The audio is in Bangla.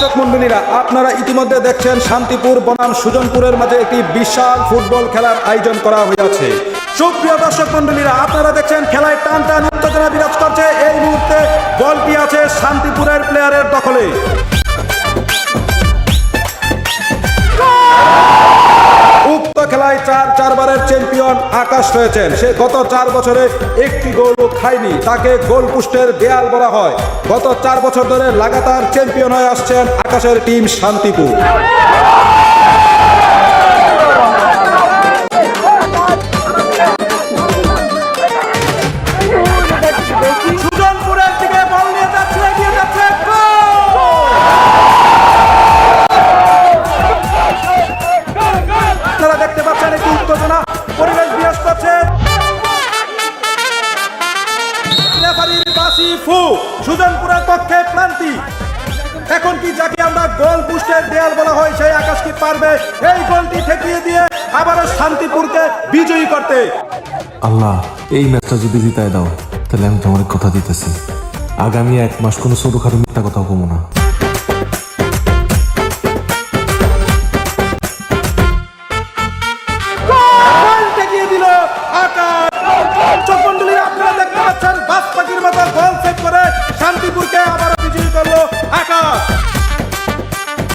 দর্শক মণ্ডলীরা, আপনারা ইতিমধ্যে দেখছেন শান্তিপুর বনাম সুজনপুরের মাঝে একটি বিশাল ফুটবল খেলার আয়োজন করা হয়েছে। সুপ্রিয় দর্শক মণ্ডলীরা, আপনারা দেখছেন খেলায় টান টান উত্তেজনা বিরাজ করছে। এই মুহূর্তে বলটি আছে শান্তিপুরের প্লেয়ারের দখলে। উক্ত খেলায় চারবারের চ্যাম্পিয়ন আকাশ রয়েছেন। সে গত 4 বছরে একটি গোলও খায়নি। তাকে গোল পোস্টের দেয়াল বলা হয়। গত 4 বছর ধরে লাগাতার চ্যাম্পিয়ন হয়ে আসছেন আকাশের টিম শান্তিপুর। সুজনপুরের দিকে বল নিয়ে যাচ্ছে, এগিয়ে যাচ্ছে। আপনারা দেখতে পাচ্ছেন একটি উত্তেজনা পরিবেশ বিরাজ করছে। রেফারির বাঁশি ফু, সুজনপুরের পক্ষে ক্লান্তি। এখন কি যাকে আমরা গোল পোস্টের দেয়াল বলা হয়, সেই আকাশ কি পারবে এই গোলটি ঠেকিয়ে দিয়ে আবারও শান্তিপুরকে বিজয়ী করতে? আল্লাহ, এই ম্যাচটা যদি জিতায় দাও, তাহলে আমি তোমার কথা দিতেছি, আগামী 1 মাস কোনো ছোটখাটো মিথ্যা কথা কমো না। ঠেকিয়ে দিল আকাশ।